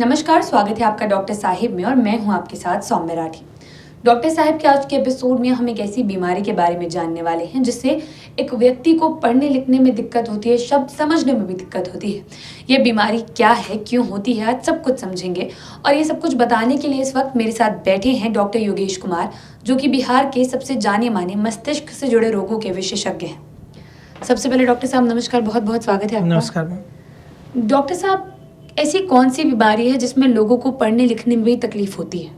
नमस्कार, स्वागत है आपका डॉक्टर साहिब में और मैं हूं आपके साथ सौम्य राठी। डॉक्टर साहिब के आज के एपिसोड में हम एक ऐसी बीमारी के बारे में जानने वाले हैं जिससे एक व्यक्ति को पढ़ने लिखने में दिक्कत होती है, शब्द समझने में भी दिक्कत होती है। ये बीमारी क्या है, क्यों होती है, आज सब कुछ समझेंगे और ये सब कुछ बताने के लिए इस वक्त मेरे साथ बैठे हैं डॉक्टर योगेश कुमार, जो कि बिहार के सबसे जाने माने मस्तिष्क से जुड़े रोगों के विशेषज्ञ हैं। सबसे पहले डॉक्टर साहब नमस्कार, बहुत बहुत स्वागत है आपका। नमस्कार। डॉक्टर साहब, ऐसी कौन सी बीमारी है जिसमें लोगों को पढ़ने लिखने में भी तकलीफ होती है?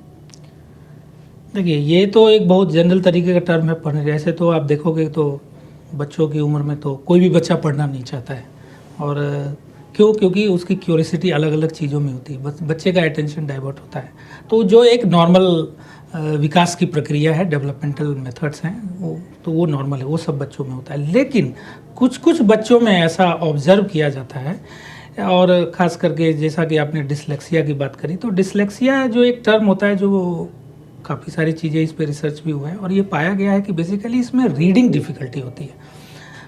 देखिए, ये तो एक बहुत जनरल तरीके का टर्म है पढ़ने। जैसे तो आप देखोगे तो बच्चों की उम्र में तो कोई भी बच्चा पढ़ना नहीं चाहता है। और क्योंकि उसकी क्यूरियोसिटी अलग अलग चीज़ों में होती है, बच्चे का अटेंशन डाइवर्ट होता है। तो जो एक नॉर्मल विकास की प्रक्रिया है, डेवलपमेंटल मेथड्स हैं, वो नॉर्मल है, वो सब बच्चों में होता है। लेकिन कुछ बच्चों में ऐसा ऑब्जर्व किया जाता है, और ख़ास करके जैसा कि आपने डिसलेक्सिया की बात करी, तो डिसलेक्सिया जो एक टर्म होता है, जो काफ़ी सारी चीज़ें इस पे रिसर्च भी हुआ है और ये पाया गया है कि बेसिकली इसमें रीडिंग डिफ़िकल्टी होती है।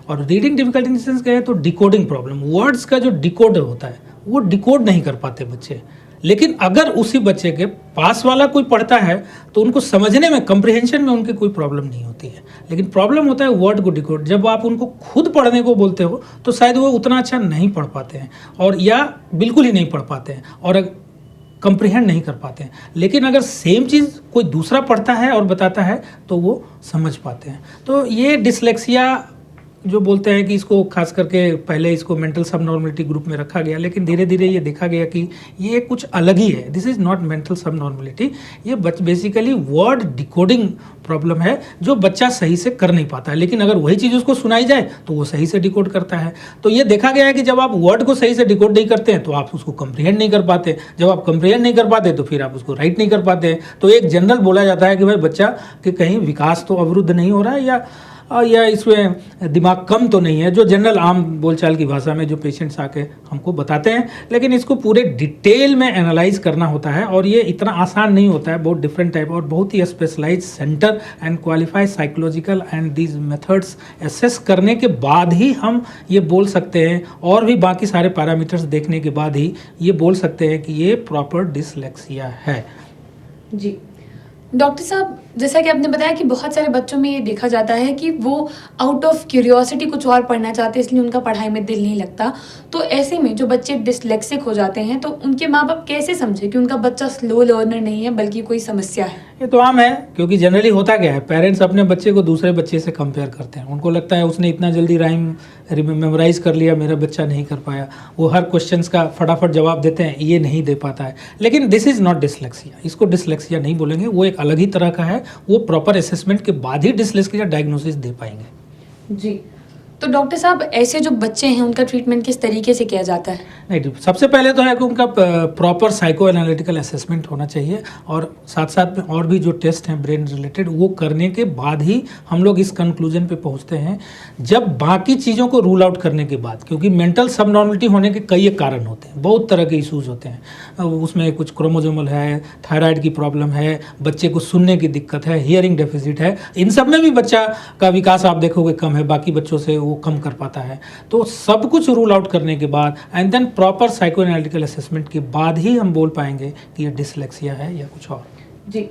और रीडिंग डिफ़िकल्टी इन सेंस क्या है, तो डिकोडिंग प्रॉब्लम, वर्ड्स का जो डिकोडर होता है वो डिकोड नहीं कर पाते बच्चे। लेकिन अगर उसी बच्चे के पास वाला कोई पढ़ता है तो उनको समझने में, कंप्रिहेंशन में उनकी कोई प्रॉब्लम नहीं होती है। लेकिन प्रॉब्लम होता है वर्ड को डिकोड। जब आप उनको खुद पढ़ने को बोलते हो तो शायद वो उतना अच्छा नहीं पढ़ पाते हैं, और या बिल्कुल ही नहीं पढ़ पाते हैं और कंप्रिहेंड नहीं कर पाते हैं। लेकिन अगर सेम चीज़ कोई दूसरा पढ़ता है और बताता है तो वो समझ पाते हैं। तो ये डिसलेक्सिया जो बोलते हैं कि इसको खास करके पहले इसको मेंटल सबनॉर्मलिटी ग्रुप में रखा गया, लेकिन धीरे धीरे ये देखा गया कि ये कुछ अलग ही है। दिस इज़ नॉट मेंटल सबनॉर्मलिटी, ये बेसिकली वर्ड डिकोडिंग प्रॉब्लम है जो बच्चा सही से कर नहीं पाता है। लेकिन अगर वही चीज़ उसको सुनाई जाए तो वो सही से डिकोड करता है। तो ये देखा गया है कि जब आप वर्ड को सही से डिकोड नहीं करते हैं तो आप उसको कंप्रिहेंड नहीं कर पाते। जब आप कंप्रिहेंड नहीं कर पाते तो फिर आप उसको राइट नहीं कर पाते। तो एक जनरल बोला जाता है कि भाई बच्चा के कहीं विकास तो अवरुद्ध नहीं हो रहा है, या इसमें दिमाग कम तो नहीं है, जो जनरल आम बोलचाल की भाषा में जो पेशेंट्स आके हमको बताते हैं। लेकिन इसको पूरे डिटेल में एनालाइज करना होता है और ये इतना आसान नहीं होता है। बहुत डिफरेंट टाइप और बहुत ही specialise centre and qualified psychological and these methods assess करने के बाद ही हम ये बोल सकते हैं, और भी बाकी सारे पैरामीटर्स देखने के बाद ही ये बोल सकते हैं कि ये प्रॉपर डिसलेक्सिया है। जी डॉक्टर साहब, जैसा कि आपने बताया कि बहुत सारे बच्चों में ये देखा जाता है कि वो आउट ऑफ क्यूरियोसिटी कुछ और पढ़ना चाहते हैं, इसलिए उनका पढ़ाई में दिल नहीं लगता। तो ऐसे में जो बच्चे डिसलेक्सिक हो जाते हैं तो उनके माँ बाप कैसे समझे कि उनका बच्चा स्लो लर्नर नहीं है बल्कि कोई समस्या है? ये तो आम है, क्योंकि जनरली होता क्या है, पेरेंट्स अपने बच्चे को दूसरे बच्चे से कंपेयर करते हैं। उनको लगता है उसने इतना जल्दी राइम मेमोराइज कर लिया, मेरा बच्चा नहीं कर पाया। वो हर क्वेश्चंस का फटाफट जवाब देते हैं, ये नहीं दे पाता है। लेकिन दिस इज़ नॉट डिसलेक्सिया, इसको डिसलेक्सिया नहीं बोलेंगे, वो एक अलग ही तरह का है। वो प्रॉपर असेसमेंट के बाद ही डिसलेक्सिया डायग्नोसिस दे पाएंगे। जी, तो डॉक्टर साहब ऐसे जो बच्चे हैं उनका ट्रीटमेंट किस तरीके से किया जाता है? नहीं, सबसे पहले तो है कि उनका प्रॉपर साइको एनालिटिकल असेसमेंट होना चाहिए, और साथ साथ में और भी जो टेस्ट हैं ब्रेन रिलेटेड, वो करने के बाद ही हम लोग इस कंक्लूजन पे पहुंचते हैं। जब बाकी चीज़ों को रूल आउट करने के बाद, क्योंकि मेंटल सबनॉर्मलिटी होने के कई कारण होते हैं, बहुत तरह के इशूज़ होते हैं। उसमें कुछ क्रोमोसोमल है, थायराइड की प्रॉब्लम है, बच्चे को सुनने की दिक्कत है, हियरिंग डेफिसिट है। इन सब में भी बच्चा का विकास आप देखोगे कम है, बाकी बच्चों से वो कम कर पाता है। तो सब कुछ रूल आउट करने के बाद and then proper psycho analytical assessment के बाद ही हम बोल पाएंगे कि ये डिसलेक्सिया है या कुछ और। जी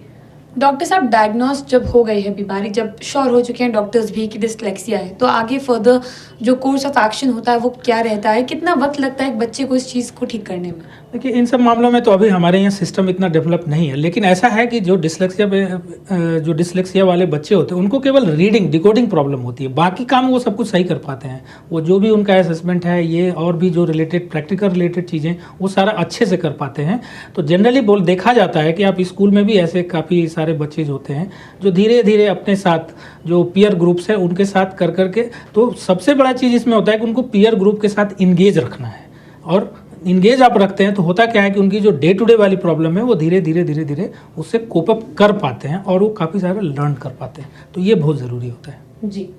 डॉक्टर साहब, डायग्नोस जब हो गई है बीमारी, जब श्योर हो चुके हैं डॉक्टर्स भी कि डिसलेक्सिया है, तो आगे फर्दर जो कोर्स ऑफ एक्शन होता है वो क्या रहता है? कितना वक्त लगता है एक बच्चे को इस चीज़ को ठीक करने में? देखिए, इन सब मामलों में तो अभी हमारे यहाँ सिस्टम इतना डेवलप नहीं है। लेकिन ऐसा है कि जो डिसलेक्सिया वाले बच्चे होते हैं उनको केवल रीडिंग डिकोडिंग प्रॉब्लम होती है, बाकी काम वो सब कुछ सही कर पाते हैं। वो जो भी उनका असेसमेंट है, ये और भी जो रिलेटेड प्रैक्टिकल रिलेटेड चीज़ें, वो सारा अच्छे से कर पाते हैं। तो जनरली देखा जाता है कि आप स्कूल में भी ऐसे काफ़ी सारे बच्चे होते हैं जो धीरे धीरे अपने साथ जो पीयर ग्रुप्स है उनके साथ कर करके, तो सबसे बड़ा चीज़ इसमें होता है कि उनको पीयर ग्रुप के साथ इंगेज रखना है। और इंगेज आप रखते हैं तो होता क्या है कि उनकी जो डे टू डे वाली प्रॉब्लम है वो धीरे धीरे उससे कोप अप कर पाते हैं और वो काफ़ी सारा लर्न कर पाते हैं। तो ये बहुत ज़रूरी होता है। जी,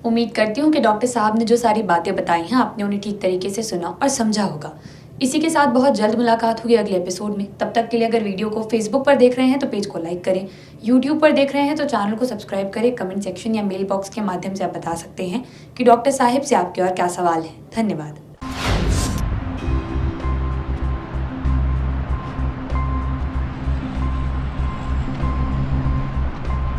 उम्मीद करती हूँ कि डॉक्टर साहब ने जो सारी बातें बताई हैं आपने उन्हें ठीक तरीके से सुना और समझा होगा। इसी के साथ बहुत जल्द मुलाकात होगी अगले एपिसोड में। तब तक के लिए अगर वीडियो को फेसबुक पर देख रहे हैं तो पेज को लाइक करें, यूट्यूब पर देख रहे हैं तो चैनल को सब्सक्राइब करें। कमेंट सेक्शन या मेल बॉक्स के माध्यम से आप बता सकते हैं कि डॉक्टर साहिब से आपके और क्या सवाल हैं। धन्यवाद।